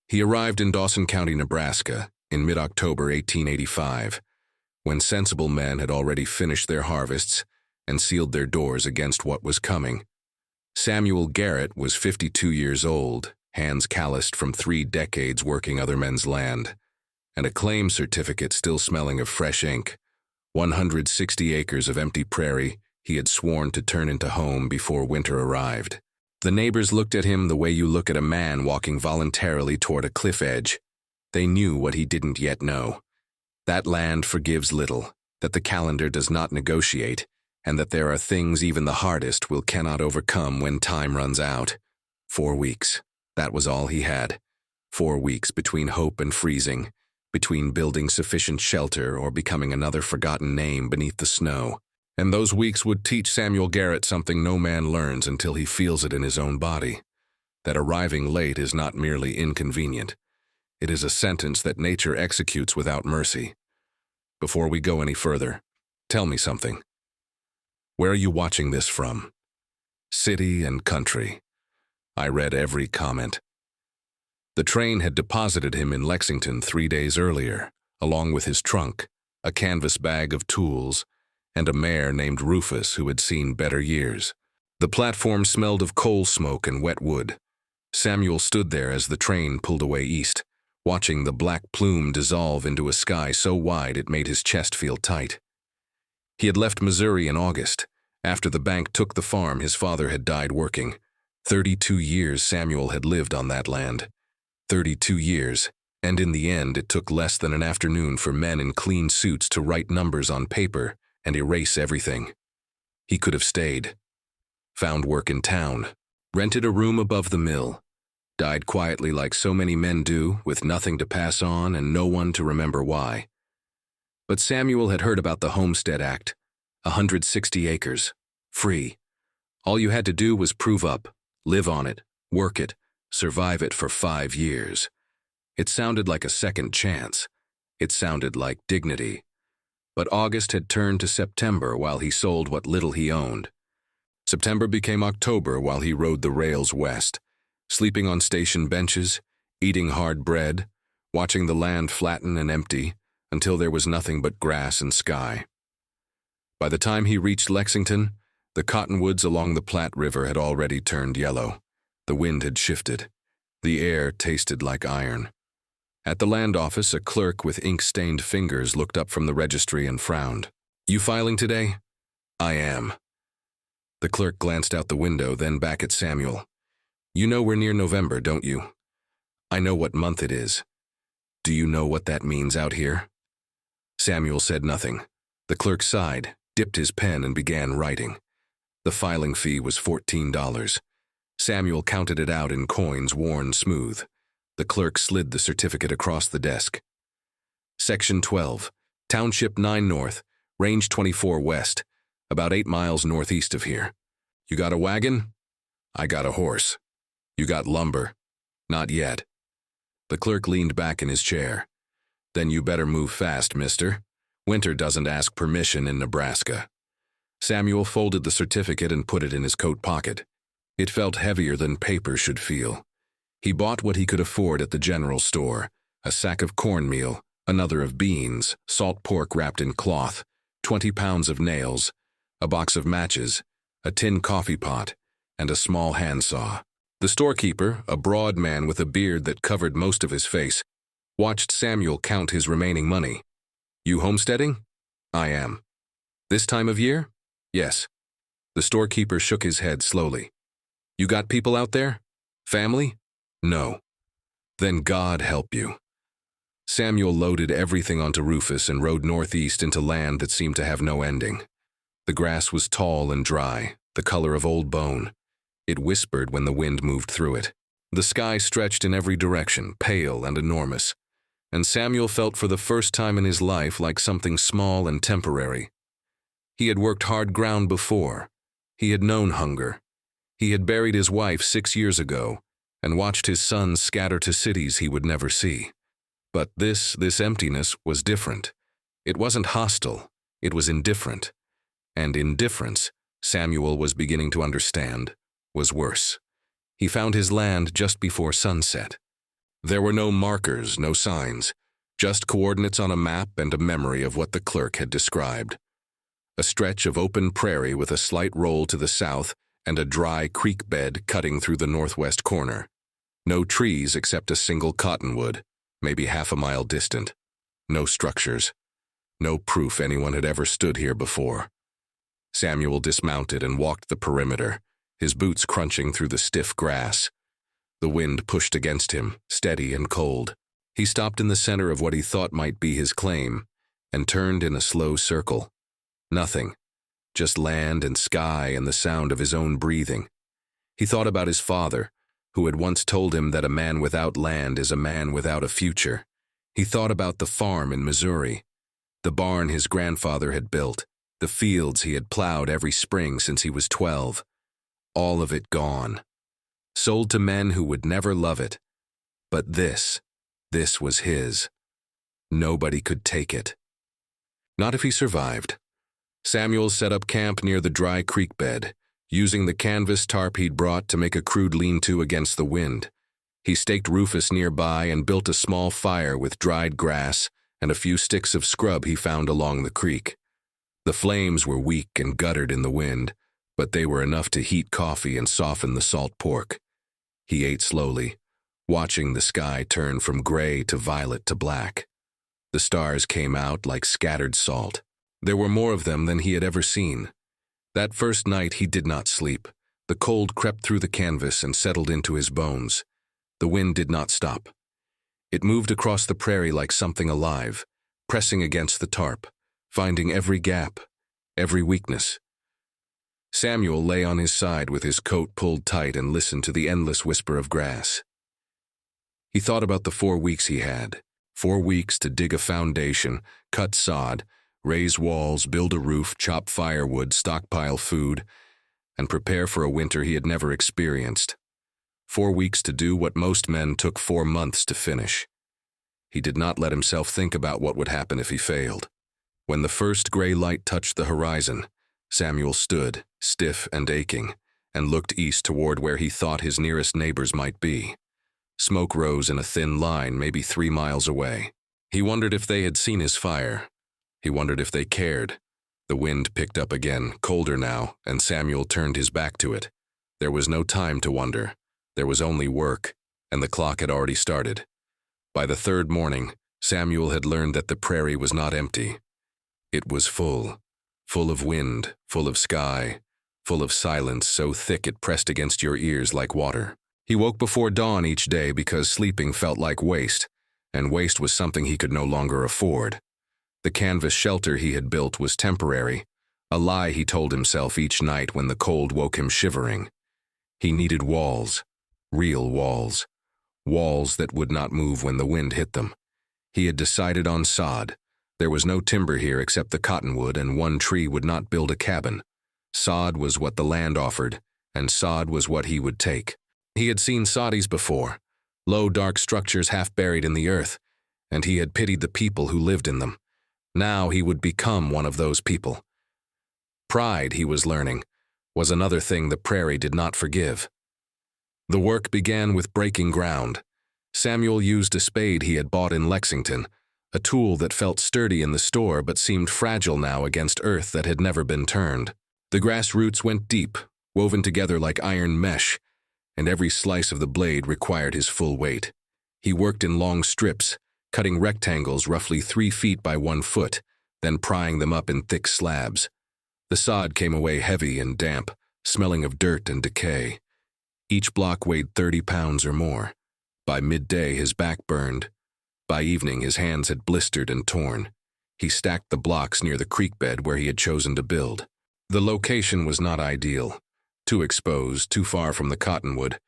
He arrived in Dawson County, Nebraska, in mid-October 1885, when sensible men had already finished their harvests and sealed their doors against what was coming. Samuel Garrett was 52 years old, hands calloused from 3 decades working other men's land, and a claim certificate still smelling of fresh ink. 160 acres of empty prairie he had sworn to turn into home before winter arrived. The neighbors looked at him the way you look at a man walking voluntarily toward a cliff edge. They knew what he didn't yet know: that land forgives little, that the calendar does not negotiate, and that there are things even the hardest cannot overcome when time runs out. 4 weeks. That was all he had. 4 weeks between hope and freezing, between building sufficient shelter or becoming another forgotten name beneath the snow. And those weeks would teach Samuel Garrett something no man learns until he feels it in his own body: that arriving late is not merely inconvenient. It is a sentence that nature executes without mercy. Before we go any further, tell me something. Where are you watching this from? City and country. I read every comment. The train had deposited him in Lexington 3 days earlier, along with his trunk, a canvas bag of tools, and a mare named Rufus who had seen better years. The platform smelled of coal smoke and wet wood. Samuel stood there as the train pulled away east, watching the black plume dissolve into a sky so wide it made his chest feel tight. He had left Missouri in August, after the bank took the farm his father had died working. 32 years Samuel had lived on that land. 32 years, and in the end it took less than an afternoon for men in clean suits to write numbers on paper and erase everything. He could have stayed. Found work in town. Rented a room above the mill. Died quietly like so many men do, with nothing to pass on and no one to remember why. But Samuel had heard about the Homestead Act. 160 acres. Free. All you had to do was prove up, live on it, work it, survive it for 5 years. It sounded like a second chance. It sounded like dignity. But August had turned to September while he sold what little he owned. September became October while he rode the rails west, sleeping on station benches, eating hard bread, watching the land flatten and empty until there was nothing but grass and sky. By the time he reached Lexington, the cottonwoods along the Platte River had already turned yellow. The wind had shifted. The air tasted like iron. At the land office, a clerk with ink-stained fingers looked up from the registry and frowned. "You filing today?" "I am." The clerk glanced out the window, then back at Samuel. "You know we're near November, don't you?" "I know what month it is." "Do you know what that means out here?" Samuel said nothing. The clerk sighed, dipped his pen, and began writing. The filing fee was $14. Samuel counted it out in coins worn smooth. The clerk slid the certificate across the desk. Section 12, Township 9 North, Range 24 West, about 8 miles northeast of here. "You got a wagon?" "I got a horse." "You got lumber?" "Not yet." The clerk leaned back in his chair. "Then you better move fast, mister. Winter doesn't ask permission in Nebraska." Samuel folded the certificate and put it in his coat pocket. It felt heavier than paper should feel. He bought what he could afford at the general store: a sack of cornmeal, another of beans, salt pork wrapped in cloth, 20 pounds of nails, a box of matches, a tin coffee pot, and a small handsaw. The storekeeper, a broad man with a beard that covered most of his face, watched Samuel count his remaining money. "You homesteading?" "I am." "This time of year?" "Yes." The storekeeper shook his head slowly. "You got people out there? Family?" "No." "Then God help you." Samuel loaded everything onto Rufus and rode northeast into land that seemed to have no ending. The grass was tall and dry, the color of old bone. It whispered when the wind moved through it. The sky stretched in every direction, pale and enormous, and Samuel felt for the first time in his life like something small and temporary. He had worked hard ground before. He had known hunger. He had buried his wife 6 years ago and watched his sons scatter to cities he would never see. But this emptiness was different. It wasn't hostile, it was indifferent. And indifference, Samuel was beginning to understand, was worse. He found his land just before sunset. There were no markers, no signs, just coordinates on a map and a memory of what the clerk had described. A stretch of open prairie with a slight roll to the south and a dry creek bed cutting through the northwest corner. No trees except a single cottonwood, maybe half a mile distant. No structures. No proof anyone had ever stood here before. Samuel dismounted and walked the perimeter, his boots crunching through the stiff grass. The wind pushed against him, steady and cold. He stopped in the center of what he thought might be his claim and turned in a slow circle. Nothing. Just land and sky and the sound of his own breathing. He thought about his father, who had once told him that a man without land is a man without a future. He thought about the farm in Missouri, the barn his grandfather had built, the fields he had plowed every spring since he was 12. All of it gone. Sold to men who would never love it. But this was his. Nobody could take it. Not if he survived. Samuel set up camp near the dry creek bed, using the canvas tarp he'd brought to make a crude lean-to against the wind. He staked Rufus nearby and built a small fire with dried grass and a few sticks of scrub he found along the creek. The flames were weak and guttered in the wind, but they were enough to heat coffee and soften the salt pork. He ate slowly, watching the sky turn from gray to violet to black. The stars came out like scattered salt. There were more of them than he had ever seen. That first night he did not sleep. The cold crept through the canvas and settled into his bones. The wind did not stop. It moved across the prairie like something alive, pressing against the tarp, finding every gap, every weakness. Samuel lay on his side with his coat pulled tight and listened to the endless whisper of grass. He thought about the 4 weeks he had. 4 weeks to dig a foundation, cut sod, raise walls, build a roof, chop firewood, stockpile food, and prepare for a winter he had never experienced. 4 weeks to do what most men took 4 months to finish. He did not let himself think about what would happen if he failed. When the first gray light touched the horizon, Samuel stood, stiff and aching, and looked east toward where he thought his nearest neighbors might be. Smoke rose in a thin line maybe 3 miles away. He wondered if they had seen his fire. He wondered if they cared. The wind picked up again, colder now, and Samuel turned his back to it. There was no time to wonder. There was only work, and the clock had already started. By the 3rd morning, Samuel had learned that the prairie was not empty. It was full of wind, full of sky, full of silence so thick it pressed against your ears like water. He woke before dawn each day because sleeping felt like waste, and waste was something he could no longer afford. The canvas shelter he had built was temporary, a lie he told himself each night when the cold woke him shivering. He needed walls, real walls, walls that would not move when the wind hit them. He had decided on sod. There was no timber here except the cottonwood, and one tree would not build a cabin. Sod was what the land offered, and sod was what he would take. He had seen soddies before, low dark structures half buried in the earth, and he had pitied the people who lived in them. Now he would become one of those people. Pride, he was learning, was another thing the prairie did not forgive. The work began with breaking ground. Samuel used a spade he had bought in Lexington, a tool that felt sturdy in the store but seemed fragile now against earth that had never been turned. The grass roots went deep, woven together like iron mesh, and every slice of the blade required his full weight. He worked in long strips, cutting rectangles roughly 3 feet by 1 foot, then prying them up in thick slabs. The sod came away heavy and damp, smelling of dirt and decay. Each block weighed 30 pounds or more. By midday, his back burned. By evening, his hands had blistered and torn. He stacked the blocks near the creek bed where he had chosen to build. The location was not ideal, too exposed, too far from the cottonwood,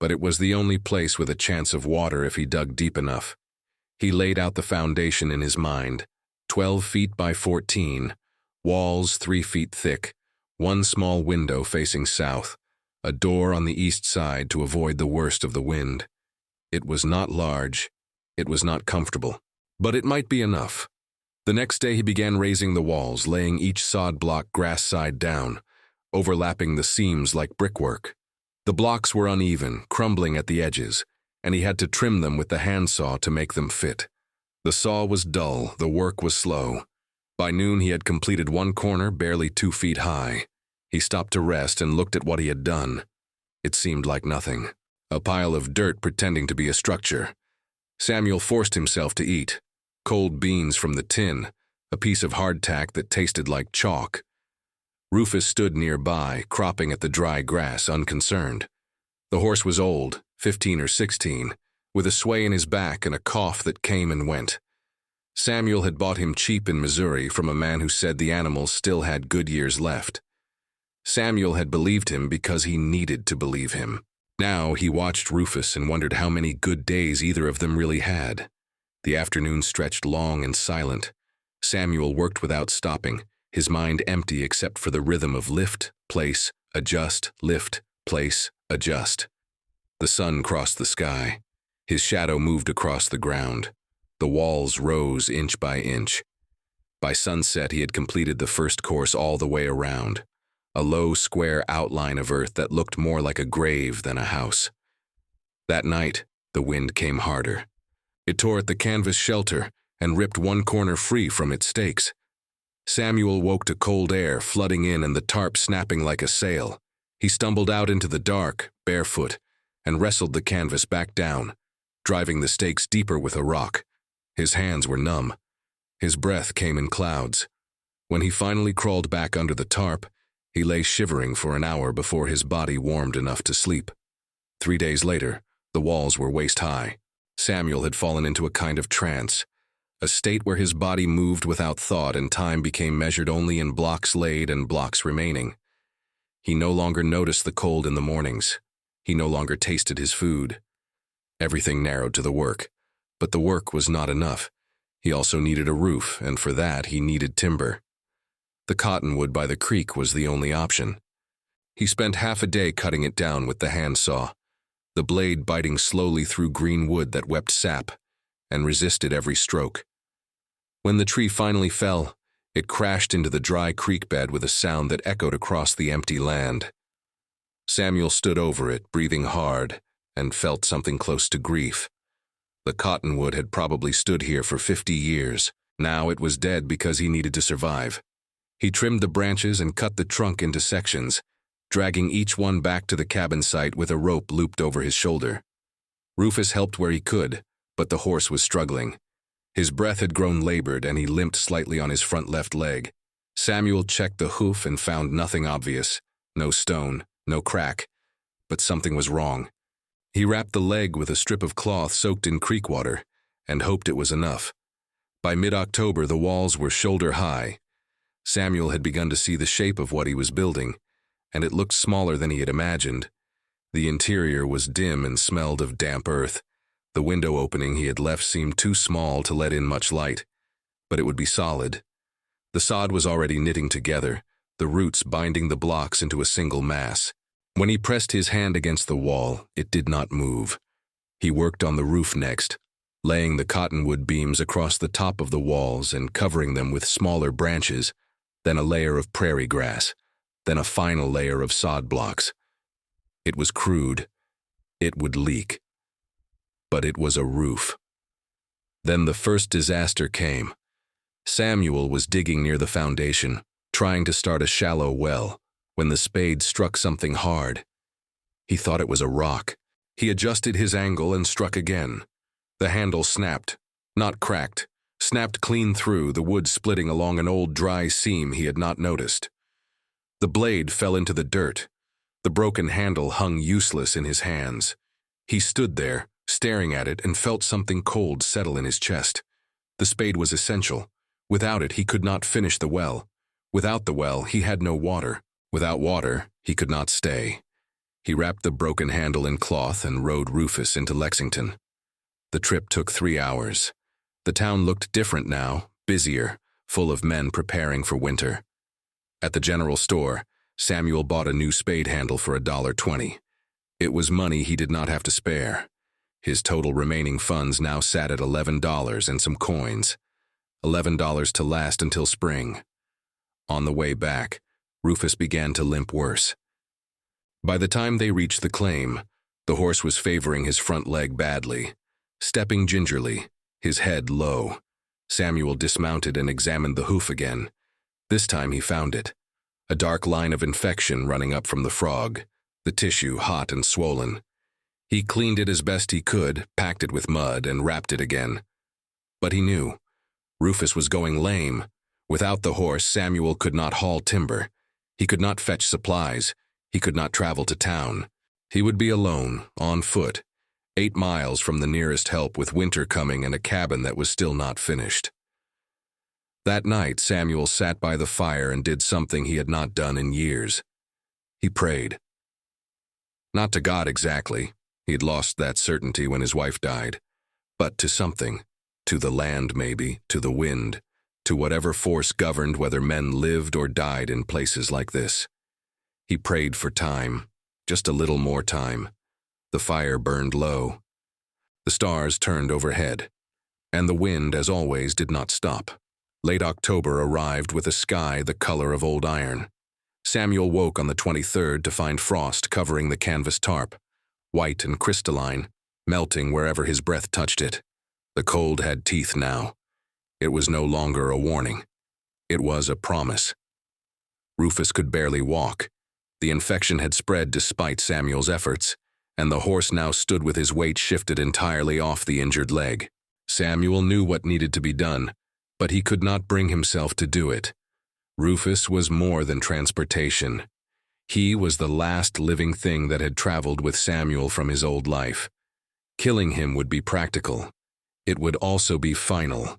but it was the only place with a chance of water if he dug deep enough. He laid out the foundation in his mind, 12 feet by 14, walls 3 feet thick, 1 small window facing south, a door on the east side to avoid the worst of the wind. It was not large, it was not comfortable, but it might be enough. The next day he began raising the walls, laying each sod block grass side down, overlapping the seams like brickwork. The blocks were uneven, crumbling at the edges, and he had to trim them with the handsaw to make them fit. The saw was dull, the work was slow. By noon he had completed one corner barely 2 feet high. He stopped to rest and looked at what he had done. It seemed like nothing. A pile of dirt pretending to be a structure. Samuel forced himself to eat. Cold beans from the tin, a piece of hardtack that tasted like chalk. Rufus stood nearby, cropping at the dry grass, unconcerned. The horse was old, 15 or 16, with a sway in his back and a cough that came and went. Samuel had bought him cheap in Missouri from a man who said the animal still had good years left. Samuel had believed him because he needed to believe him. Now he watched Rufus and wondered how many good days either of them really had. The afternoon stretched long and silent. Samuel worked without stopping, his mind empty except for the rhythm of lift, place, adjust, lift, place, adjust. The sun crossed the sky. His shadow moved across the ground. The walls rose inch by inch. By sunset he had completed the first course all the way around, a low square outline of earth that looked more like a grave than a house. That night, the wind came harder. It tore at the canvas shelter and ripped one corner free from its stakes. Samuel woke to cold air flooding in and the tarp snapping like a sail. He stumbled out into the dark, barefoot, and wrestled the canvas back down, driving the stakes deeper with a rock. His hands were numb. His breath came in clouds. When he finally crawled back under the tarp, he lay shivering for an hour before his body warmed enough to sleep. 3 days later, the walls were waist-high. Samuel had fallen into a kind of trance, a state where his body moved without thought and time became measured only in blocks laid and blocks remaining. He no longer noticed the cold in the mornings. He no longer tasted his food. Everything narrowed to the work, but the work was not enough. He also needed a roof, and for that he needed timber. The cottonwood by the creek was the only option. He spent half a day cutting it down with the handsaw, the blade biting slowly through green wood that wept sap and resisted every stroke. When the tree finally fell, it crashed into the dry creek bed with a sound that echoed across the empty land. Samuel stood over it, breathing hard, and felt something close to grief. The cottonwood had probably stood here for 50 years. Now it was dead because he needed to survive. He trimmed the branches and cut the trunk into sections, dragging each one back to the cabin site with a rope looped over his shoulder. Rufus helped where he could, but the horse was struggling. His breath had grown labored and he limped slightly on his front left leg. Samuel checked the hoof and found nothing obvious, no stone, no crack, but something was wrong. He wrapped the leg with a strip of cloth soaked in creek water and hoped it was enough. By mid-October, the walls were shoulder high. Samuel had begun to see the shape of what he was building, and it looked smaller than he had imagined. The interior was dim and smelled of damp earth. The window opening he had left seemed too small to let in much light, but it would be solid. The sod was already knitting together, the roots binding the blocks into a single mass. When he pressed his hand against the wall, it did not move. He worked on the roof next, laying the cottonwood beams across the top of the walls and covering them with smaller branches, then a layer of prairie grass, then a final layer of sod blocks. It was crude. It would leak. But it was a roof. Then the first disaster came. Samuel was digging near the foundation, trying to start a shallow well, when the spade struck something hard. He thought it was a rock. He adjusted his angle and struck again. The handle snapped, not cracked, snapped clean through, the wood splitting along an old dry seam he had not noticed. The blade fell into the dirt. The broken handle hung useless in his hands. He stood there, staring at it, and felt something cold settle in his chest. The spade was essential. Without it, he could not finish the well. Without the well, he had no water. Without water, he could not stay. He wrapped the broken handle in cloth and rode Rufus into Lexington. The trip took 3 hours. The town looked different now, busier, full of men preparing for winter. At the general store, Samuel bought a new spade handle for $1.20. It was money he did not have to spare. His total remaining funds now sat at $11 and some coins. $11 to last until spring. On the way back, Rufus began to limp worse. By the time they reached the claim, The horse was favoring his front leg badly. Stepping gingerly, his head low, Samuel dismounted and examined the hoof again. This time he found it. A dark line of infection running up from the frog, the tissue hot and swollen. He cleaned it as best he could, packed it with mud, and wrapped it again. But he knew. Rufus was going lame. Without the horse, Samuel could not haul timber. He could not fetch supplies. He could not travel to town. He would be alone, on foot, 8 miles from the nearest help with winter coming and a cabin that was still not finished. That night, Samuel sat by the fire and did something he had not done in years. He prayed. Not to God exactly. He'd lost that certainty when his wife died. But to something. To the land, maybe, to the wind, to whatever force governed whether men lived or died in places like this. He prayed for time, just a little more time. The fire burned low. The stars turned overhead, and the wind, as always, did not stop. Late October arrived with a sky the color of old iron. Samuel woke on the 23rd to find frost covering the canvas tarp, white and crystalline, melting wherever his breath touched it. The cold had teeth now. It was no longer a warning. It was a promise. Rufus could barely walk. The infection had spread despite Samuel's efforts, and the horse now stood with his weight shifted entirely off the injured leg. Samuel knew what needed to be done, but he could not bring himself to do it. Rufus was more than transportation. He was the last living thing that had traveled with Samuel from his old life. Killing him would be practical. It would also be final.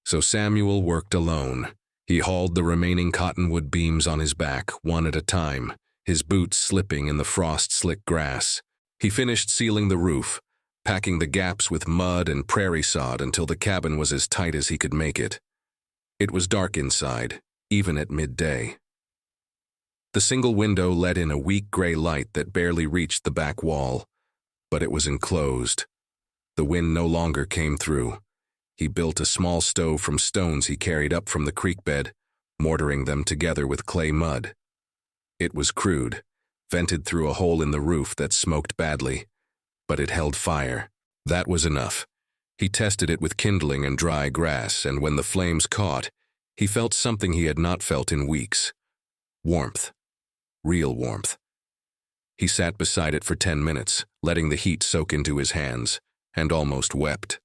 So Samuel worked alone. He hauled the remaining cottonwood beams on his back, one at a time, his boots slipping in the frost-slick grass. He finished sealing the roof, packing the gaps with mud and prairie sod until the cabin was as tight as he could make it. It was dark inside, even at midday. The single window let in a weak gray light that barely reached the back wall, but it was enclosed. The wind no longer came through. He built a small stove from stones he carried up from the creek bed, mortaring them together with clay mud. It was crude, vented through a hole in the roof that smoked badly, but it held fire. That was enough. He tested it with kindling and dry grass, and when the flames caught, he felt something he had not felt in weeks. Warmth. Real warmth. He sat beside it for 10 minutes, letting the heat soak into his hands, and almost wept.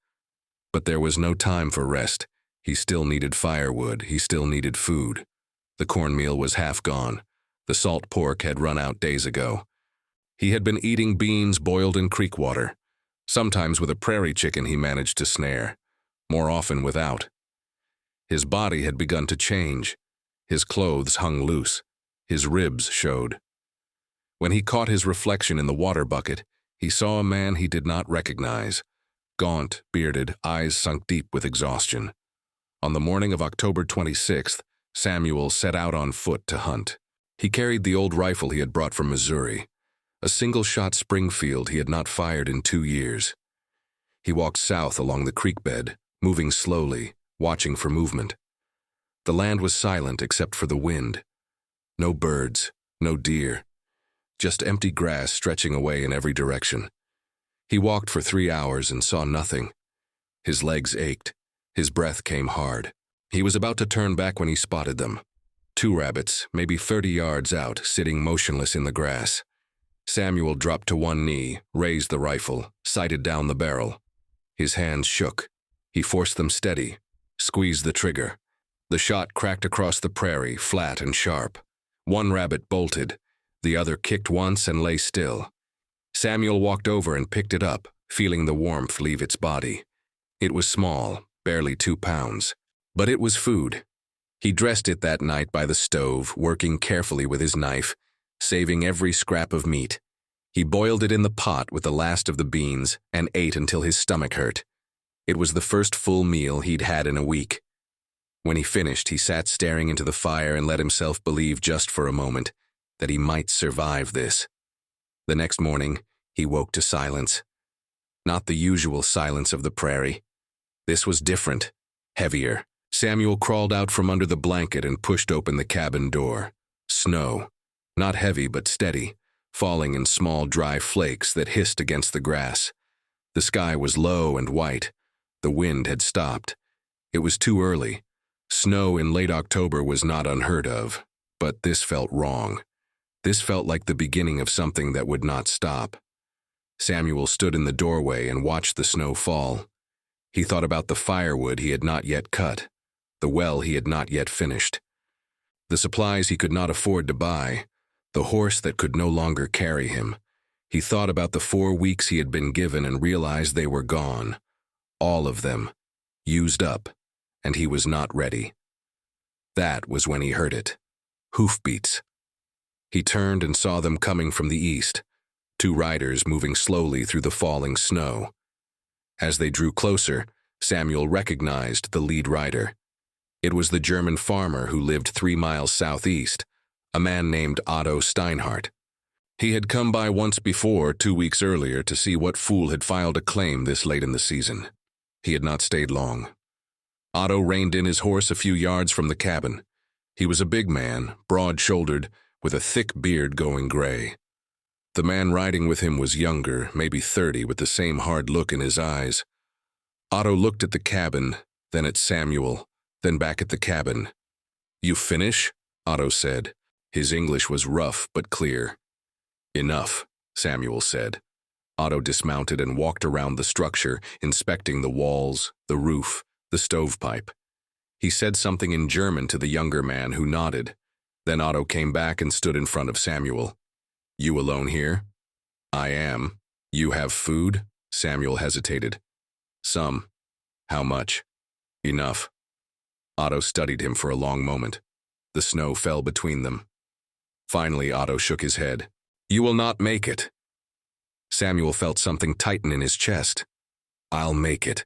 But there was no time for rest. He still needed firewood. He still needed food. The cornmeal was half gone. The salt pork had run out days ago. He had been eating beans boiled in creek water. Sometimes with a prairie chicken he managed to snare, more often without. His body had begun to change. His clothes hung loose. His ribs showed. When he caught his reflection in the water bucket, he saw a man he did not recognize. Gaunt, bearded, eyes sunk deep with exhaustion. On the morning of October 26th, Samuel set out on foot to hunt. He carried the old rifle he had brought from Missouri, a single-shot Springfield he had not fired in 2 years. He walked south along the creek bed, moving slowly, watching for movement. The land was silent except for the wind. No birds, no deer, just empty grass stretching away in every direction. He walked for 3 hours and saw nothing. His legs ached. His breath came hard. He was about to turn back when he spotted them. 2 rabbits, maybe 30 yards out, sitting motionless in the grass. Samuel dropped to one knee, raised the rifle, sighted down the barrel. His hands shook. He forced them steady, squeezed the trigger. The shot cracked across the prairie, flat and sharp. One rabbit bolted. The other kicked once and lay still. Samuel walked over and picked it up, feeling the warmth leave its body. It was small, barely 2 pounds, but it was food. He dressed it that night by the stove, working carefully with his knife, saving every scrap of meat. He boiled it in the pot with the last of the beans and ate until his stomach hurt. It was the first full meal he'd had in a week. When he finished, he sat staring into the fire and let himself believe just for a moment that he might survive this. The next morning, he woke to silence. Not the usual silence of the prairie. This was different, heavier. Samuel crawled out from under the blanket and pushed open the cabin door. Snow. Not heavy, but steady. falling in small dry flakes that hissed against the grass. The sky was low and white. The wind had stopped. It was too early. Snow in late October was not unheard of, but this felt wrong. This felt like the beginning of something that would not stop. Samuel stood in the doorway and watched the snow fall. He thought about the firewood he had not yet cut, the well he had not yet finished, the supplies he could not afford to buy, the horse that could no longer carry him. He thought about the 4 weeks he had been given and realized they were gone. All of them. Used up. And he was not ready. That was when he heard it. Hoofbeats. He turned and saw them coming from the east. 2 riders moving slowly through the falling snow. As they drew closer, Samuel recognized the lead rider. It was the German farmer who lived 3 miles southeast, a man named Otto Steinhardt. He had come by once before, 2 weeks earlier, to see what fool had filed a claim this late in the season. He had not stayed long. Otto reined in his horse a few yards from the cabin. He was a big man, broad-shouldered, with a thick beard going gray. The man riding with him was younger, maybe 30, with the same hard look in his eyes. Otto looked at the cabin, then at Samuel, then back at the cabin. "You finish?" Otto said. His English was rough but clear. "Enough," Samuel said. Otto dismounted and walked around the structure, inspecting the walls, the roof, the stovepipe. He said something in German to the younger man, who nodded. Then Otto came back and stood in front of Samuel. "You alone here?" "I am. You have food?" Samuel hesitated. "Some." "How much?" "Enough." Otto studied him for a long moment. The snow fell between them. Finally, Otto shook his head. "You will not make it." Samuel felt something tighten in his chest. "I'll make it."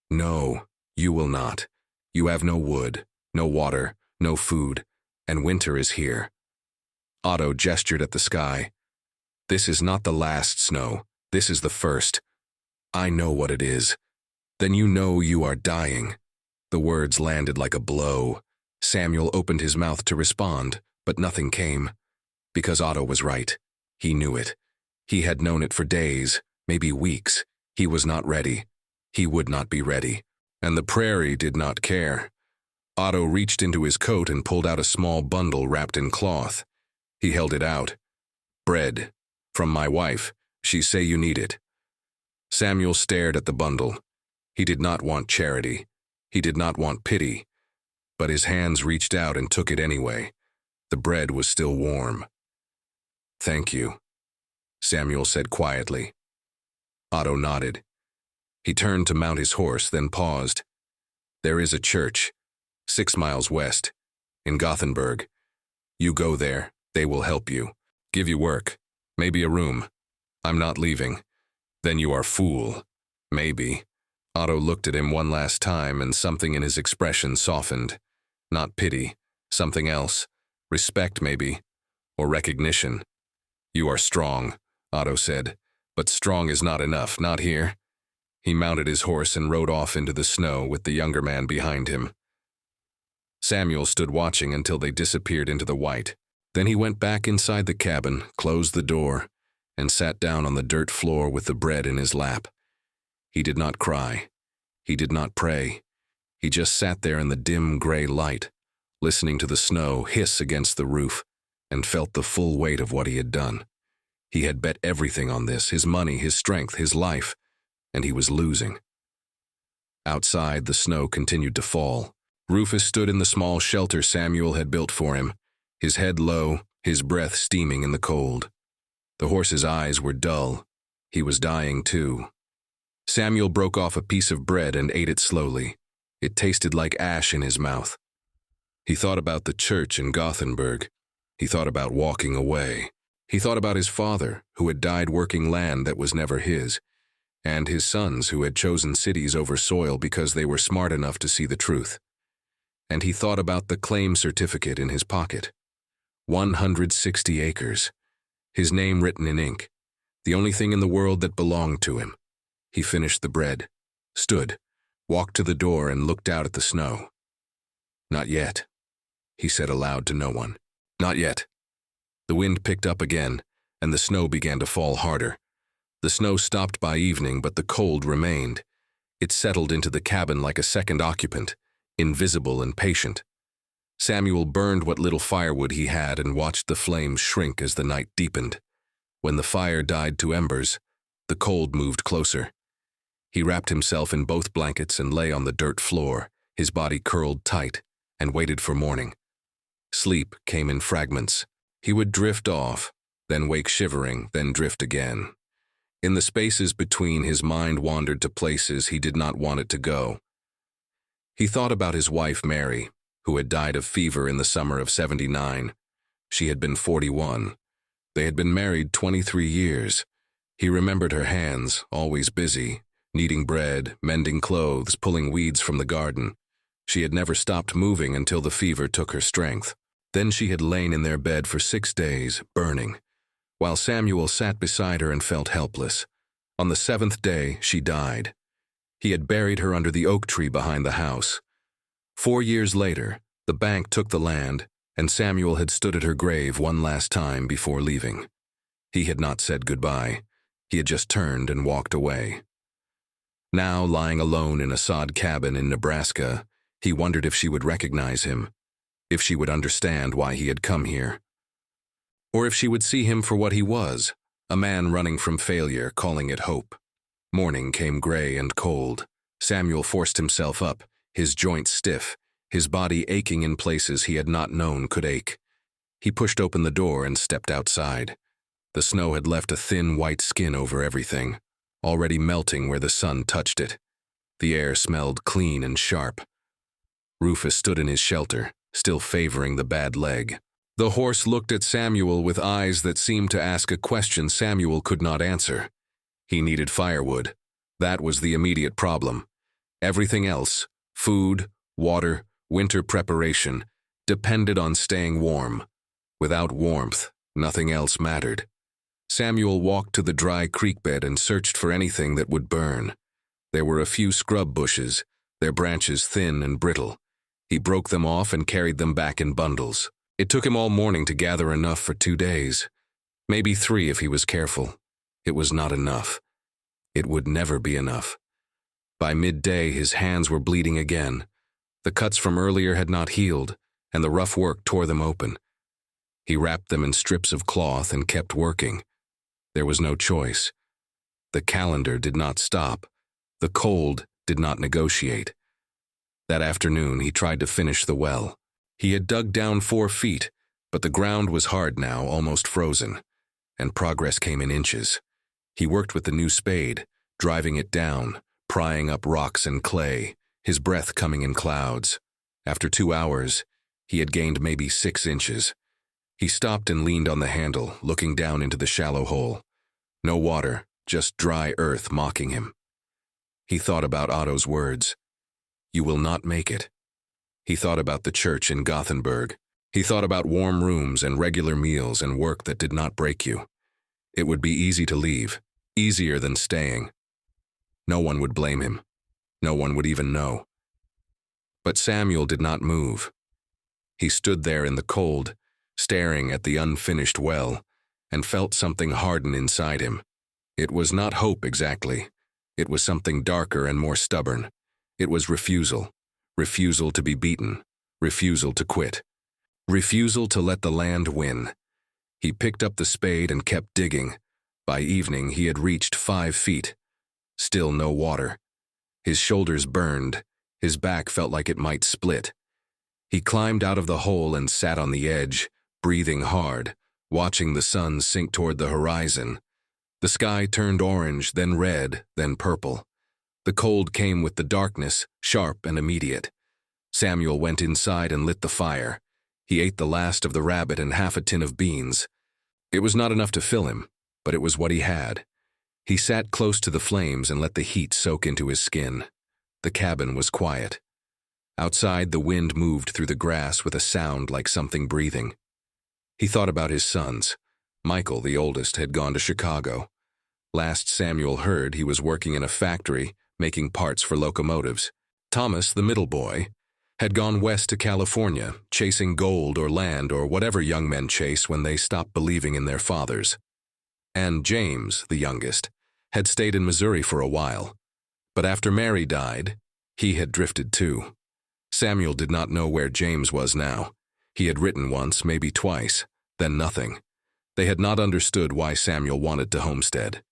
"No, you will not. You have no wood, no water, no food, and winter is here." Otto gestured at the sky. "This is not the last snow. This is the first. I know what it is. Then you know you are dying." The words landed like a blow. Samuel opened his mouth to respond, but nothing came. Because Otto was right. He knew it. He had known it for days, maybe weeks. He was not ready. He would not be ready. And the prairie did not care. Otto reached into his coat and pulled out a small bundle wrapped in cloth. He held it out. "Bread. From my wife. She say you need it." Samuel stared at the bundle. He did not want charity. He did not want pity. But his hands reached out and took it anyway. The bread was still warm. "Thank you," Samuel said quietly. Otto nodded. He turned to mount his horse, then paused. "There is a church, 6 miles west, in Gothenburg. You go there, they will help you. Give you work, maybe a room. I'm not leaving. Then you are fool. Maybe." Otto looked at him one last time, and something in his expression softened. Not pity, something else. Respect, maybe. Or recognition. "You are strong," Otto said. "But strong is not enough, not here." He mounted his horse and rode off into the snow with the younger man behind him. Samuel stood watching until they disappeared into the white. Then he went back inside the cabin, closed the door, and sat down on the dirt floor with the bread in his lap. He did not cry. He did not pray. He just sat there in the dim gray light, listening to the snow hiss against the roof, and felt the full weight of what he had done. He had bet everything on this, his money, his strength, his life, and he was losing. Outside, the snow continued to fall. Rufus stood in the small shelter Samuel had built for him, his head low, his breath steaming in the cold. The horse's eyes were dull. He was dying too. Samuel broke off a piece of bread and ate it slowly. It tasted like ash in his mouth. He thought about the church in Gothenburg. He thought about walking away. He thought about his father, who had died working land that was never his, and his sons who had chosen cities over soil because they were smart enough to see the truth. And he thought about the claim certificate in his pocket. 160 acres. His name written in ink. The only thing in the world that belonged to him. He finished the bread, stood, walked to the door and looked out at the snow. "Not yet," he said aloud to no one. "Not yet." The wind picked up again, and the snow began to fall harder. The snow stopped by evening, but the cold remained. It settled into the cabin like a second occupant, invisible and patient. Samuel burned what little firewood he had and watched the flames shrink as the night deepened. When the fire died to embers, the cold moved closer. He wrapped himself in both blankets and lay on the dirt floor, his body curled tight, and waited for morning. Sleep came in fragments. He would drift off, then wake shivering, then drift again. In the spaces between, his mind wandered to places he did not want it to go. He thought about his wife, Mary, who had died of fever in the summer of '79. She had been 41. They had been married 23 years. He remembered her hands, always busy, kneading bread, mending clothes, pulling weeds from the garden. She had never stopped moving until the fever took her strength. Then she had lain in their bed for 6 days, burning, while Samuel sat beside her and felt helpless. On the 7th day, she died. He had buried her under the oak tree behind the house. 4 years later, the bank took the land, and Samuel had stood at her grave one last time before leaving. He had not said goodbye. He had just turned and walked away. Now, lying alone in a sod cabin in Nebraska, he wondered if she would recognize him, if she would understand why he had come here, or if she would see him for what he was, a man running from failure, calling it hope. Morning came gray and cold. Samuel forced himself up, his joints stiff, his body aching in places he had not known could ache. He pushed open the door and stepped outside. The snow had left a thin white skin over everything, already melting where the sun touched it. The air smelled clean and sharp. Rufus stood in his shelter, still favoring the bad leg. The horse looked at Samuel with eyes that seemed to ask a question Samuel could not answer. He needed firewood. That was the immediate problem. Everything else, food, water, winter preparation, depended on staying warm. Without warmth, nothing else mattered. Samuel walked to the dry creek bed and searched for anything that would burn. There were a few scrub bushes, their branches thin and brittle. He broke them off and carried them back in bundles. It took him all morning to gather enough for 2 days. Maybe 3 if he was careful. It was not enough. It would never be enough. By midday, his hands were bleeding again. The cuts from earlier had not healed, and the rough work tore them open. He wrapped them in strips of cloth and kept working. There was no choice. The calendar did not stop. The cold did not negotiate. That afternoon, he tried to finish the well. He had dug down 4 feet, but the ground was hard now, almost frozen, and progress came in inches. He worked with the new spade, driving it down, prying up rocks and clay, his breath coming in clouds. After 2 hours, he had gained maybe 6 inches. He stopped and leaned on the handle, looking down into the shallow hole. No water, just dry earth mocking him. He thought about Otto's words. "You will not make it." He thought about the church in Gothenburg. He thought about warm rooms and regular meals and work that did not break you. It would be easy to leave, easier than staying. No one would blame him. No one would even know. But Samuel did not move. He stood there in the cold, staring at the unfinished well, and felt something harden inside him. It was not hope exactly. It was something darker and more stubborn. It was refusal. Refusal to be beaten. Refusal to quit. Refusal to let the land win. He picked up the spade and kept digging. By evening, he had reached 5 feet. Still no water. His shoulders burned. His back felt like it might split. He climbed out of the hole and sat on the edge, breathing hard, watching the sun sink toward the horizon. The sky turned orange, then red, then purple. The cold came with the darkness, sharp and immediate. Samuel went inside and lit the fire. He ate the last of the rabbit and half a tin of beans. It was not enough to fill him, but it was what he had. He sat close to the flames and let the heat soak into his skin. The cabin was quiet. Outside, the wind moved through the grass with a sound like something breathing. He thought about his sons. Michael, the oldest, had gone to Chicago. Last Samuel heard, he was working in a factory, making parts for locomotives. Thomas, the middle boy, had gone west to California, chasing gold or land or whatever young men chase when they stop believing in their fathers. And James, the youngest, had stayed in Missouri for a while. But after Mary died, he had drifted too. Samuel did not know where James was now. He had written once, maybe twice, then nothing. They had not understood why Samuel wanted to homestead.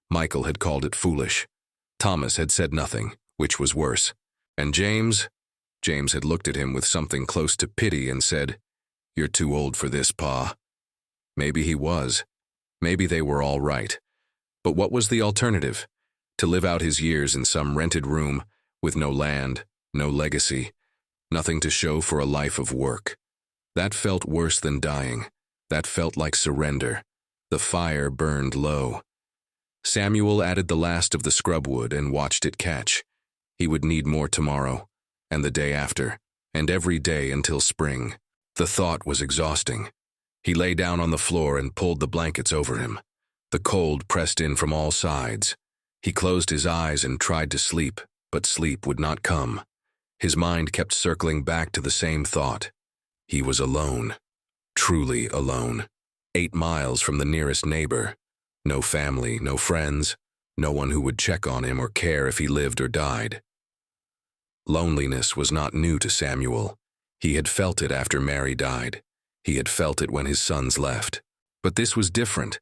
Michael had called it foolish. Thomas had said nothing, which was worse. And James had looked at him with something close to pity and said, "You're too old for this, Pa." Maybe he was. Maybe they were all right. But what was the alternative? To live out his years in some rented room, with no land, no legacy, nothing to show for a life of work. That felt worse than dying. That felt like surrender. The fire burned low. Samuel added the last of the scrub wood and watched it catch. He would need more tomorrow, and the day after, and every day until spring. The thought was exhausting. He lay down on the floor and pulled the blankets over him. The cold pressed in from all sides. He closed his eyes and tried to sleep, but sleep would not come. His mind kept circling back to the same thought. He was alone. Truly alone. 8 miles from the nearest neighbor. No family, no friends, no one who would check on him or care if he lived or died. Loneliness was not new to Samuel. He had felt it after Mary died. He had felt it when his sons left. But this was different.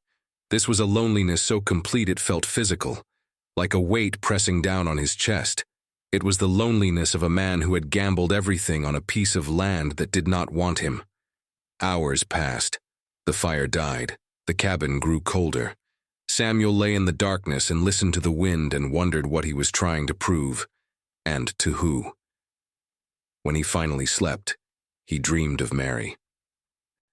This was a loneliness so complete it felt physical, like a weight pressing down on his chest. It was the loneliness of a man who had gambled everything on a piece of land that did not want him. Hours passed. The fire died. The cabin grew colder. Samuel lay in the darkness and listened to the wind and wondered what he was trying to prove, and to who. When he finally slept, he dreamed of Mary.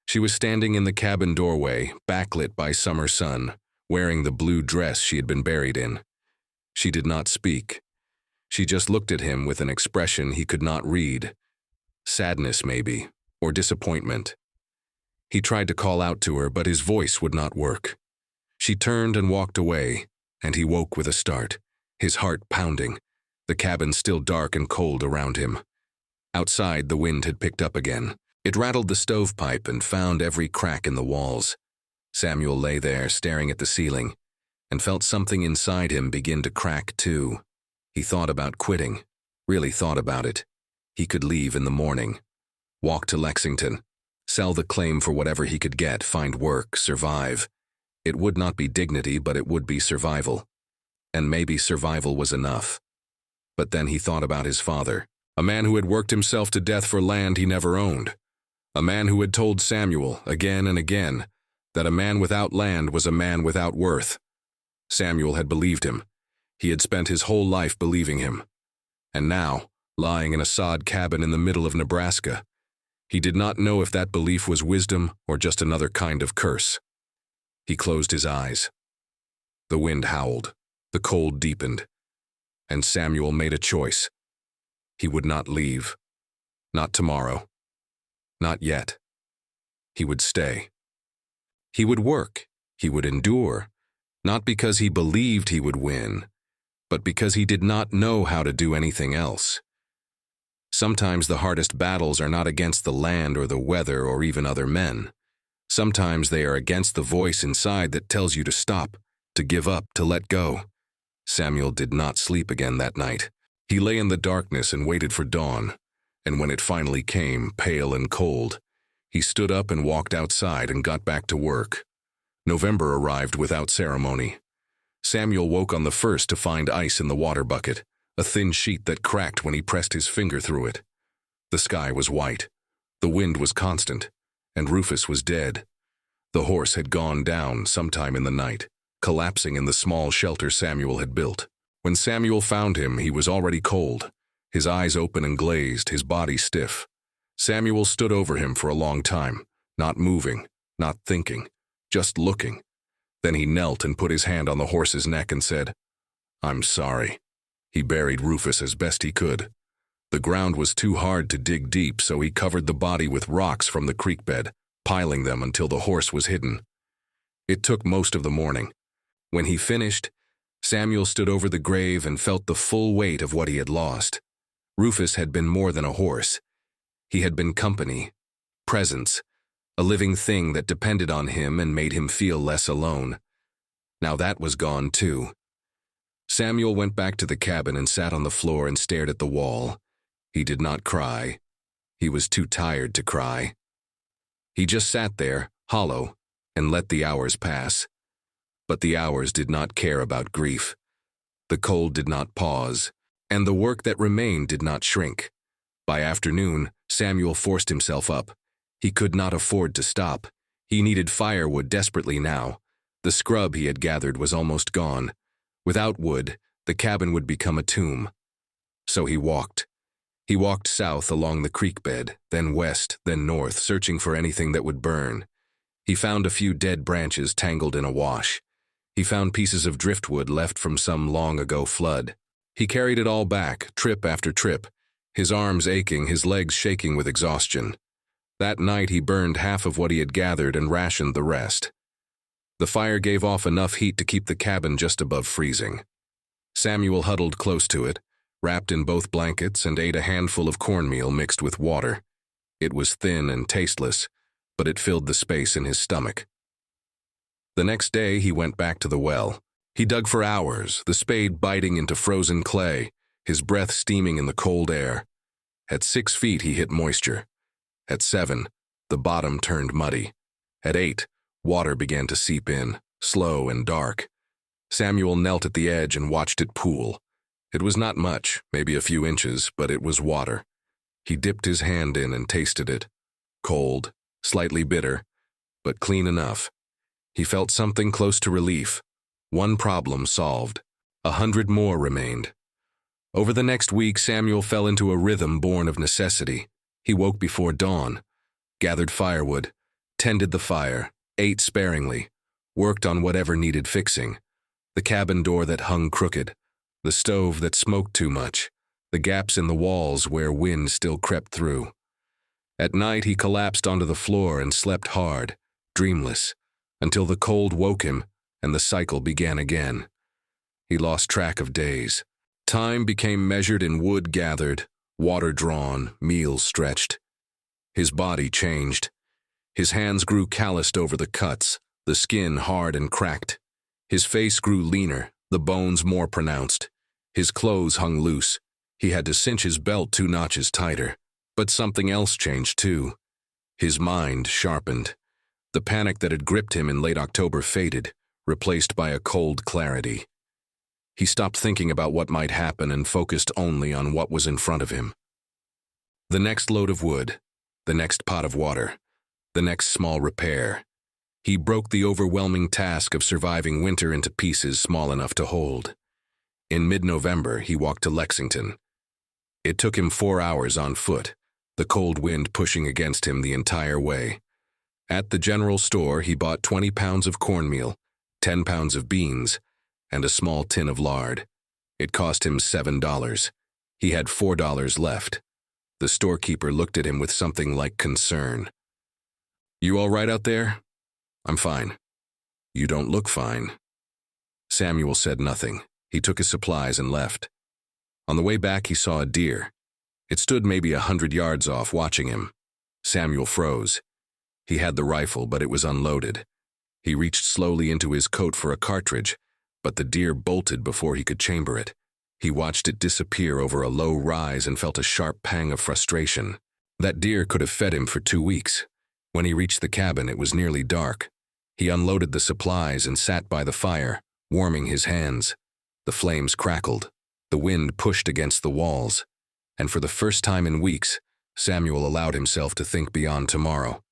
She was standing in the cabin doorway, backlit by summer sun, wearing the blue dress she had been buried in. She did not speak. She just looked at him with an expression he could not read. Sadness, maybe, or disappointment. He tried to call out to her, but his voice would not work. She turned and walked away, and he woke with a start, his heart pounding, the cabin still dark and cold around him. Outside, the wind had picked up again. It rattled the stovepipe and found every crack in the walls. Samuel lay there, staring at the ceiling, and felt something inside him begin to crack too. He thought about quitting, really thought about it. He could leave in the morning, walk to Lexington, sell the claim for whatever he could get, find work, survive. It would not be dignity, but it would be survival. And maybe survival was enough. But then he thought about his father, a man who had worked himself to death for land he never owned. A man who had told Samuel, again and again, that a man without land was a man without worth. Samuel had believed him. He had spent his whole life believing him. And now, lying in a sod cabin in the middle of Nebraska, he did not know if that belief was wisdom or just another kind of curse. He closed his eyes. The wind howled, the cold deepened, and Samuel made a choice. He would not leave. Not tomorrow. Not yet. He would stay. He would work. He would endure, not because he believed he would win, but because he did not know how to do anything else. Sometimes the hardest battles are not against the land or the weather or even other men. Sometimes they are against the voice inside that tells you to stop, to give up, to let go. Samuel did not sleep again that night. He lay in the darkness and waited for dawn, and when it finally came, pale and cold, he stood up and walked outside and got back to work. November arrived without ceremony. Samuel woke on the 1st to find ice in the water bucket, a thin sheet that cracked when he pressed his finger through it. The sky was white. The wind was constant, and Rufus was dead. The horse had gone down sometime in the night, collapsing in the small shelter Samuel had built. When Samuel found him, he was already cold, his eyes open and glazed, his body stiff. Samuel stood over him for a long time, not moving, not thinking, just looking. Then he knelt and put his hand on the horse's neck and said, "I'm sorry." He buried Rufus as best he could. The ground was too hard to dig deep, so he covered the body with rocks from the creek bed, piling them until the horse was hidden. It took most of the morning. When he finished, Samuel stood over the grave and felt the full weight of what he had lost. Rufus had been more than a horse. He had been company, presence, a living thing that depended on him and made him feel less alone. Now that was gone too. Samuel went back to the cabin and sat on the floor and stared at the wall. He did not cry. He was too tired to cry. He just sat there, hollow, and let the hours pass. But the hours did not care about grief. The cold did not pause, and the work that remained did not shrink. By afternoon, Samuel forced himself up. He could not afford to stop. He needed firewood desperately now. The scrub he had gathered was almost gone. Without wood, the cabin would become a tomb. So he walked. He walked south along the creek bed, then west, then north, searching for anything that would burn. He found a few dead branches tangled in a wash. He found pieces of driftwood left from some long-ago flood. He carried it all back, trip after trip, his arms aching, his legs shaking with exhaustion. That night he burned half of what he had gathered and rationed the rest. The fire gave off enough heat to keep the cabin just above freezing. Samuel huddled close to it, wrapped in both blankets, and ate a handful of cornmeal mixed with water. It was thin and tasteless, but it filled the space in his stomach. The next day he went back to the well. He dug for hours, the spade biting into frozen clay, his breath steaming in the cold air. At 6 feet he hit moisture. At 7, the bottom turned muddy. At 8, water began to seep in, slow and dark. Samuel knelt at the edge and watched it pool. It was not much, maybe a few inches, but it was water. He dipped his hand in and tasted it. Cold, slightly bitter, but clean enough. He felt something close to relief. One problem solved. 100 more remained. Over the next week, Samuel fell into a rhythm born of necessity. He woke before dawn, gathered firewood, tended the fire, ate sparingly, worked on whatever needed fixing. The cabin door that hung crooked, the stove that smoked too much, the gaps in the walls where wind still crept through. At night he collapsed onto the floor and slept hard, dreamless, until the cold woke him and the cycle began again. He lost track of days. Time became measured in wood gathered, water drawn, meals stretched. His body changed. His hands grew calloused over the cuts, the skin hard and cracked. His face grew leaner, the bones more pronounced. His clothes hung loose. He had to cinch his belt 2 notches tighter. But something else changed too. His mind sharpened. The panic that had gripped him in late October faded, replaced by a cold clarity. He stopped thinking about what might happen and focused only on what was in front of him. The next load of wood, the next pot of water, the next small repair. He broke the overwhelming task of surviving winter into pieces small enough to hold. In mid-November, he walked to Lexington. It took him 4 hours on foot, the cold wind pushing against him the entire way. At the general store, he bought 20 pounds of cornmeal, 10 pounds of beans, and a small tin of lard. It cost him $7. He had $4 left. The storekeeper looked at him with something like concern. "You all right out there?" "I'm fine." "You don't look fine." Samuel said nothing. He took his supplies and left. On the way back, he saw a deer. It stood maybe 100 yards off, watching him. Samuel froze. He had the rifle, but it was unloaded. He reached slowly into his coat for a cartridge, but the deer bolted before he could chamber it. He watched it disappear over a low rise and felt a sharp pang of frustration. That deer could have fed him for 2 weeks. When he reached the cabin, it was nearly dark. He unloaded the supplies and sat by the fire, warming his hands. The flames crackled. The wind pushed against the walls. And for the first time in weeks, Samuel allowed himself to think beyond tomorrow.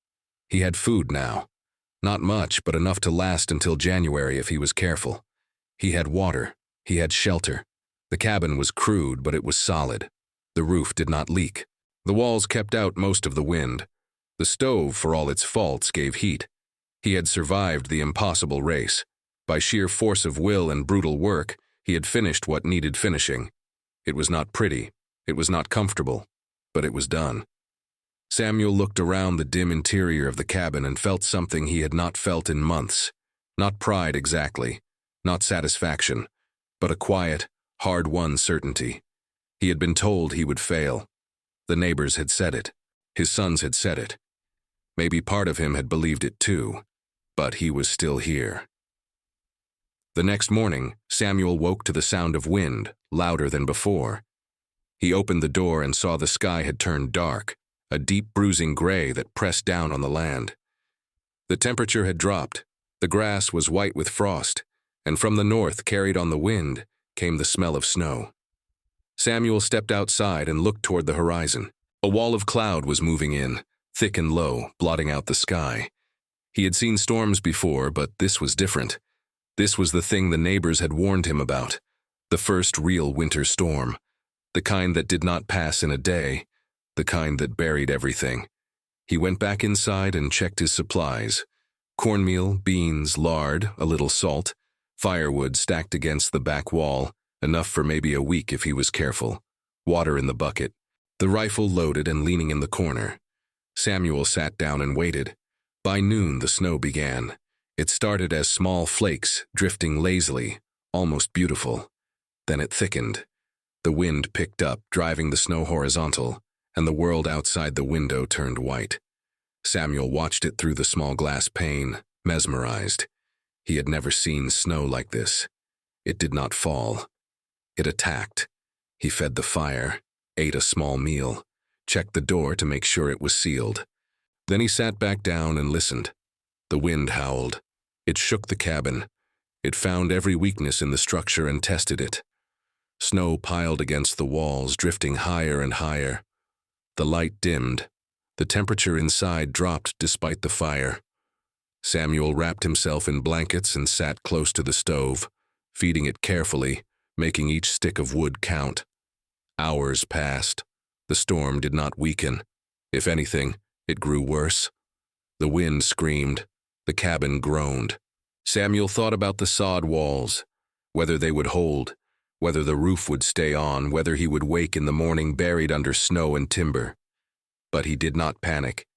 He had food now. Not much, but enough to last until January if he was careful. He had water. He had shelter. The cabin was crude, but it was solid. The roof did not leak. The walls kept out most of the wind. The stove, for all its faults, gave heat. He had survived the impossible race. By sheer force of will and brutal work, he had finished what needed finishing. It was not pretty. It was not comfortable. But it was done. Samuel looked around the dim interior of the cabin and felt something he had not felt in months. Not pride exactly, not satisfaction, but a quiet, hard-won certainty. He had been told he would fail. The neighbors had said it. His sons had said it. Maybe part of him had believed it too, but he was still here. The next morning, Samuel woke to the sound of wind, louder than before. He opened the door and saw the sky had turned dark, a deep bruising gray that pressed down on the land. The temperature had dropped, the grass was white with frost, and from the north, carried on the wind, came the smell of snow. Samuel stepped outside and looked toward the horizon. A wall of cloud was moving in, thick and low, blotting out the sky. He had seen storms before, but this was different. This was the thing the neighbors had warned him about, the first real winter storm, the kind that did not pass in a day, the kind that buried everything. He went back inside and checked his supplies. Cornmeal, beans, lard, a little salt, firewood stacked against the back wall, enough for maybe a week if he was careful. Water in the bucket. The rifle loaded and leaning in the corner. Samuel sat down and waited. By noon, the snow began. It started as small flakes, drifting lazily, almost beautiful. Then it thickened. The wind picked up, driving the snow horizontal, and the world outside the window turned white. Samuel watched it through the small glass pane, mesmerized. He had never seen snow like this. It did not fall. It attacked. He fed the fire, ate a small meal, checked the door to make sure it was sealed. Then he sat back down and listened. The wind howled. It shook the cabin. It found every weakness in the structure and tested it. Snow piled against the walls, drifting higher and higher. The light dimmed. The temperature inside dropped despite the fire. Samuel wrapped himself in blankets and sat close to the stove, feeding it carefully, making each stick of wood count. Hours passed. The storm did not weaken. If anything, it grew worse. The wind screamed. The cabin groaned. Samuel thought about the sod walls, whether they would hold, whether the roof would stay on, whether he would wake in the morning buried under snow and timber. But he did not panic.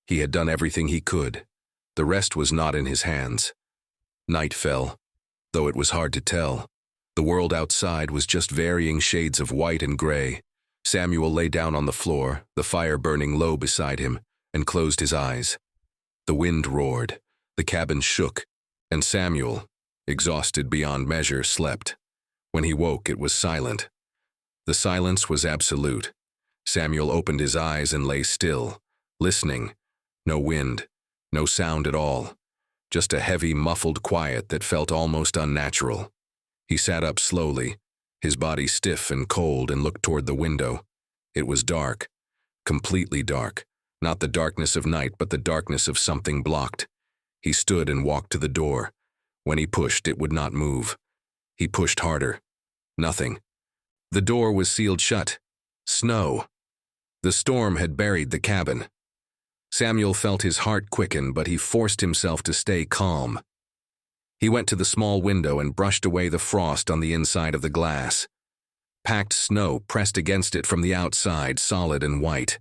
He had done everything he could. The rest was not in his hands. Night fell, though it was hard to tell. The world outside was just varying shades of white and gray. Samuel lay down on the floor, the fire burning low beside him, and closed his eyes. The wind roared, the cabin shook, and Samuel, exhausted beyond measure, slept. When he woke, it was silent. The silence was absolute. Samuel opened his eyes and lay still, listening. No wind, no sound at all, just a heavy, muffled quiet that felt almost unnatural. He sat up slowly, his body stiff and cold, and looked toward the window. It was dark, completely dark, not the darkness of night, but the darkness of something blocked. He stood and walked to the door. When he pushed, it would not move. He pushed harder. Nothing. The door was sealed shut. Snow. The storm had buried the cabin. Samuel felt his heart quicken, but he forced himself to stay calm. He went to the small window and brushed away the frost on the inside of the glass. Packed snow pressed against it from the outside, solid and white.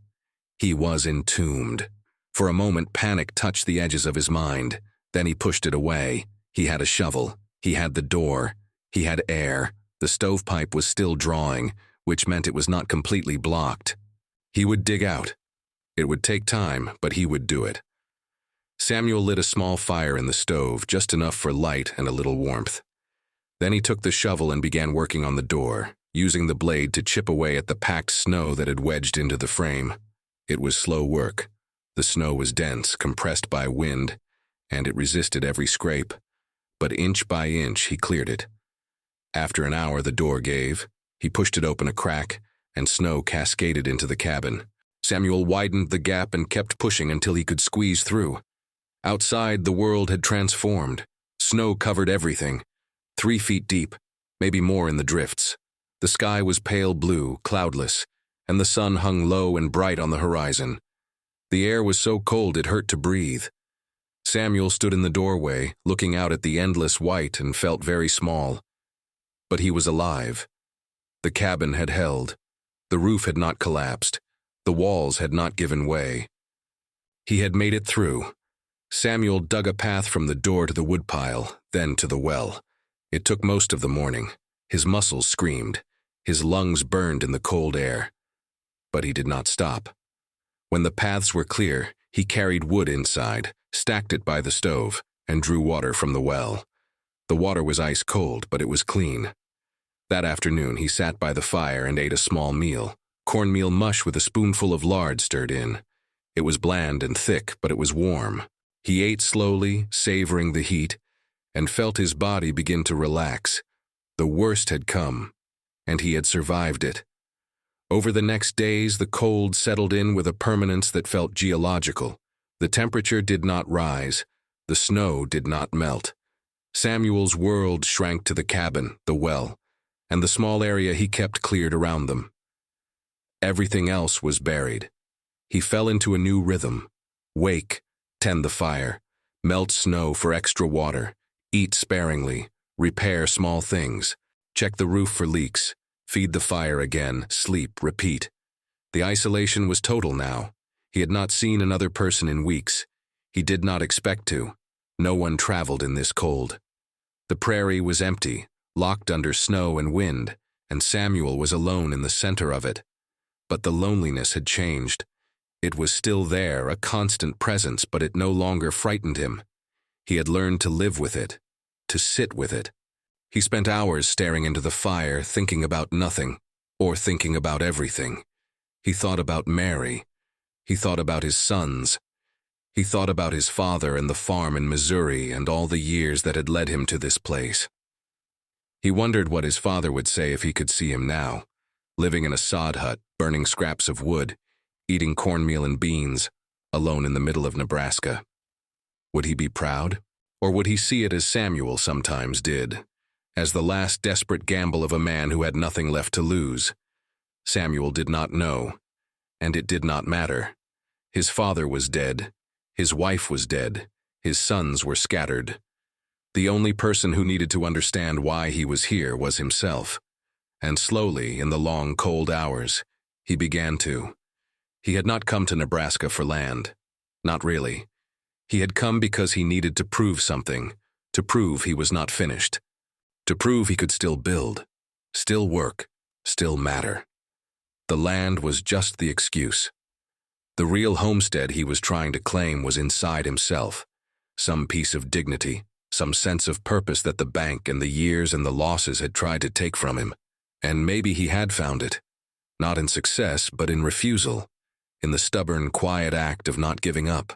He was entombed. For a moment, panic touched the edges of his mind. Then he pushed it away. He had a shovel. He had the door. He had air. The stovepipe was still drawing, which meant it was not completely blocked. He would dig out. It would take time, but he would do it. Samuel lit a small fire in the stove, just enough for light and a little warmth. Then he took the shovel and began working on the door, using the blade to chip away at the packed snow that had wedged into the frame. It was slow work. The snow was dense, compressed by wind, and it resisted every scrape. But inch by inch, he cleared it. After an hour, the door gave. He pushed it open a crack, and snow cascaded into the cabin. Samuel widened the gap and kept pushing until he could squeeze through. Outside, the world had transformed. Snow covered everything, 3 feet deep, maybe more in the drifts. The sky was pale blue, cloudless, and the sun hung low and bright on the horizon. The air was so cold it hurt to breathe. Samuel stood in the doorway, looking out at the endless white, and felt very small. But he was alive. The cabin had held. The roof had not collapsed. The walls had not given way. He had made it through. Samuel dug a path from the door to the woodpile, then to the well. It took most of the morning. His muscles screamed. His lungs burned in the cold air. But he did not stop. When the paths were clear, he carried wood inside, stacked it by the stove, and drew water from the well. The water was ice cold, but it was clean. That afternoon, he sat by the fire and ate a small meal, cornmeal mush with a spoonful of lard stirred in. It was bland and thick, but it was warm. He ate slowly, savoring the heat, and felt his body begin to relax. The worst had come, and he had survived it. Over the next days, the cold settled in with a permanence that felt geological. The temperature did not rise. The snow did not melt. Samuel's world shrank to the cabin, the well, and the small area he kept cleared around them. Everything else was buried. He fell into a new rhythm. Wake, tend the fire, melt snow for extra water, eat sparingly, repair small things, check the roof for leaks, feed the fire again, sleep, repeat. The isolation was total now. He had not seen another person in weeks. He did not expect to. No one traveled in this cold. The prairie was empty, locked under snow and wind, and Samuel was alone in the center of it. But the loneliness had changed. It was still there, a constant presence, but it no longer frightened him. He had learned to live with it, to sit with it. He spent hours staring into the fire, thinking about nothing, or thinking about everything. He thought about Mary. He thought about his sons. He thought about his father and the farm in Missouri and all the years that had led him to this place. He wondered what his father would say if he could see him now, living in a sod hut, burning scraps of wood, eating cornmeal and beans, alone in the middle of Nebraska. Would he be proud? Or would he see it as Samuel sometimes did, as the last desperate gamble of a man who had nothing left to lose? Samuel did not know, and it did not matter. His father was dead. His wife was dead. His sons were scattered. The only person who needed to understand why he was here was himself. And slowly, in the long, cold hours, he began to. He had not come to Nebraska for land. Not really. He had come because he needed to prove something, to prove he was not finished, to prove he could still build, still work, still matter. The land was just the excuse. The real homestead he was trying to claim was inside himself, some piece of dignity, some sense of purpose that the bank and the years and the losses had tried to take from him. And maybe he had found it, not in success, but in refusal, in the stubborn, quiet act of not giving up.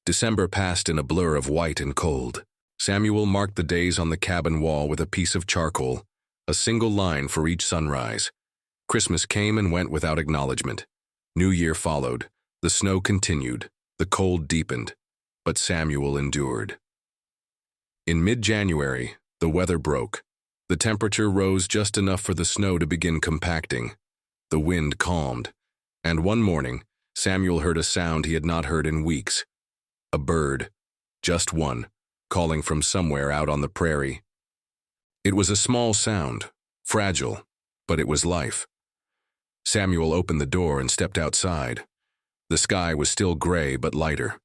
December passed in a blur of white and cold. Samuel marked the days on the cabin wall with a piece of charcoal, a single line for each sunrise. Christmas came and went without acknowledgement. New Year followed. The snow continued. The cold deepened. But Samuel endured. In mid-January, the weather broke. The temperature rose just enough for the snow to begin compacting. The wind calmed. And one morning, Samuel heard a sound he had not heard in weeks. A bird, just one, calling from somewhere out on the prairie. It was a small sound, fragile, but it was life. Samuel opened the door and stepped outside. The sky was still gray but lighter.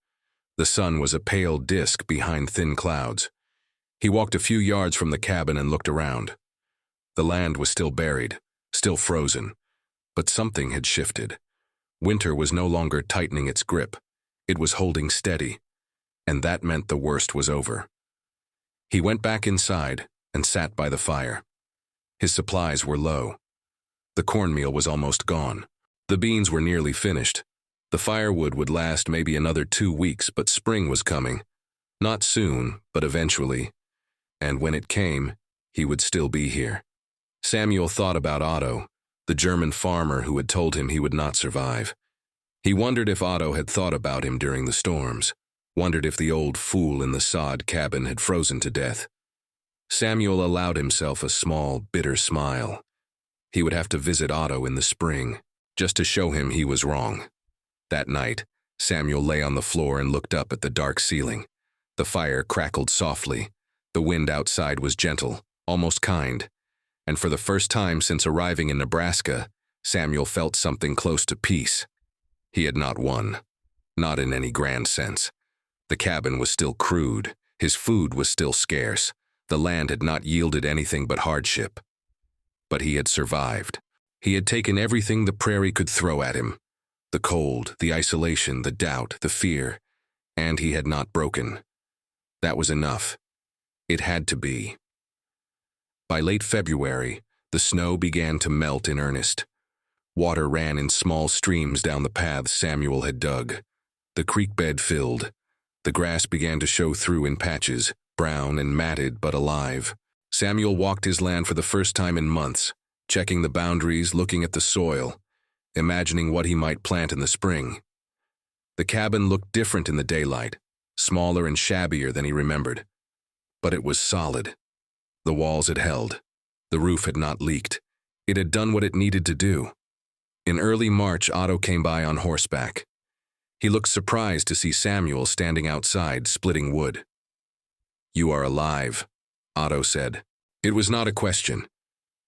The sun was a pale disk behind thin clouds. He walked a few yards from the cabin and looked around. The land was still buried, still frozen, but something had shifted. Winter was no longer tightening its grip. It was holding steady, and that meant the worst was over. He went back inside and sat by the fire. His supplies were low. The cornmeal was almost gone. The beans were nearly finished. The firewood would last maybe another 2 weeks, but spring was coming. Not soon, but eventually. And when it came, he would still be here. Samuel thought about Otto, the German farmer who had told him he would not survive. He wondered if Otto had thought about him during the storms, wondered if the old fool in the sod cabin had frozen to death. Samuel allowed himself a small, bitter smile. He would have to visit Otto in the spring, just to show him he was wrong. That night, Samuel lay on the floor and looked up at the dark ceiling. The fire crackled softly. The wind outside was gentle, almost kind. And for the first time since arriving in Nebraska, Samuel felt something close to peace. He had not won, not in any grand sense. The cabin was still crude. His food was still scarce. The land had not yielded anything but hardship. But he had survived. He had taken everything the prairie could throw at him. The cold, the isolation, the doubt, the fear. And he had not broken. That was enough. It had to be. By late February, the snow began to melt in earnest. Water ran in small streams down the paths Samuel had dug. The creek bed filled. The grass began to show through in patches, brown and matted but alive. Samuel walked his land for the first time in months, checking the boundaries, looking at the soil, imagining what he might plant in the spring. The cabin looked different in the daylight, smaller and shabbier than he remembered. But it was solid. The walls had held. The roof had not leaked. It had done what it needed to do. In early March, Otto came by on horseback. He looked surprised to see Samuel standing outside, splitting wood. "You are alive," Otto said. It was not a question.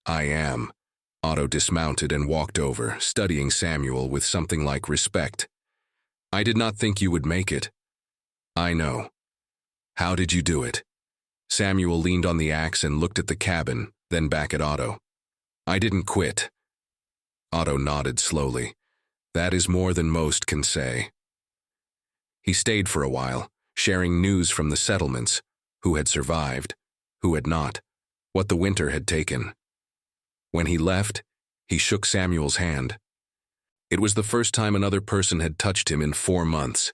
"I am." Otto dismounted and walked over, studying Samuel with something like respect. "I did not think you would make it." "I know. How did you do it?" Samuel leaned on the axe and looked at the cabin, then back at Otto. "I didn't quit." Otto nodded slowly. "That is more than most can say." He stayed for a while, sharing news from the settlements, who had survived, who had not, what the winter had taken. When he left, he shook Samuel's hand. It was the first time another person had touched him in 4 months.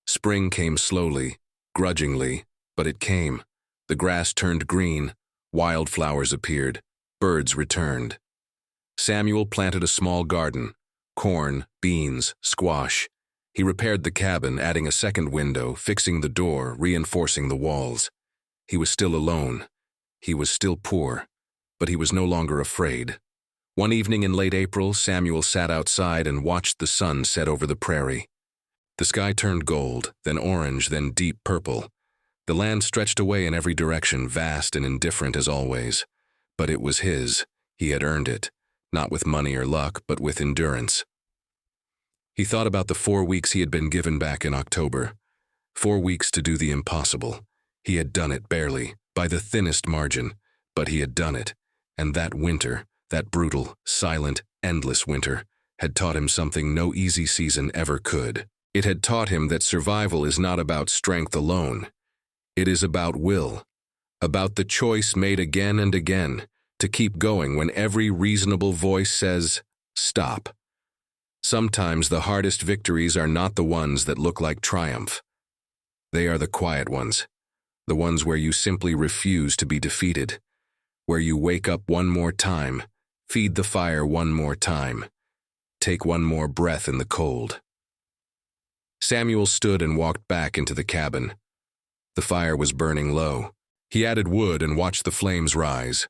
Spring came slowly, grudgingly, but it came. The grass turned green, wildflowers appeared, birds returned. Samuel planted a small garden, corn, beans, squash. He repaired the cabin, adding a second window, fixing the door, reinforcing the walls. He was still alone. He was still poor, but he was no longer afraid. One evening in late April, Samuel sat outside and watched the sun set over the prairie. The sky turned gold, then orange, then deep purple. The land stretched away in every direction, vast and indifferent as always. But it was his. He had earned it, not with money or luck, but with endurance. He thought about the 4 weeks he had been given back in October. 4 weeks to do the impossible. He had done it barely, by the thinnest margin, but he had done it. And that winter, that brutal, silent, endless winter, had taught him something no easy season ever could. It had taught him that survival is not about strength alone. It is about will, about the choice made again and again to keep going when every reasonable voice says, "Stop." Sometimes the hardest victories are not the ones that look like triumph. They are the quiet ones, the ones where you simply refuse to be defeated, where you wake up one more time, feed the fire one more time, take one more breath in the cold. Samuel stood and walked back into the cabin. The fire was burning low. He added wood and watched the flames rise.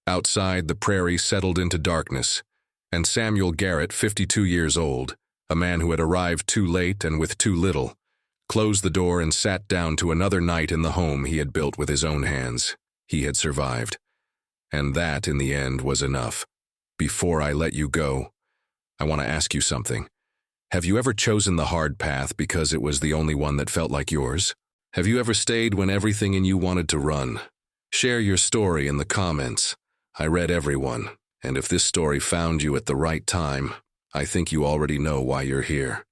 Outside, the prairie settled into darkness, and Samuel Garrett, 52 years old, a man who had arrived too late and with too little, closed the door and sat down to another night in the home he had built with his own hands. He had survived. And that, in the end, was enough. Before I let you go, I want to ask you something. Have you ever chosen the hard path because it was the only one that felt like yours? Have you ever stayed when everything in you wanted to run? Share your story in the comments. I read everyone, and if this story found you at the right time, I think you already know why you're here.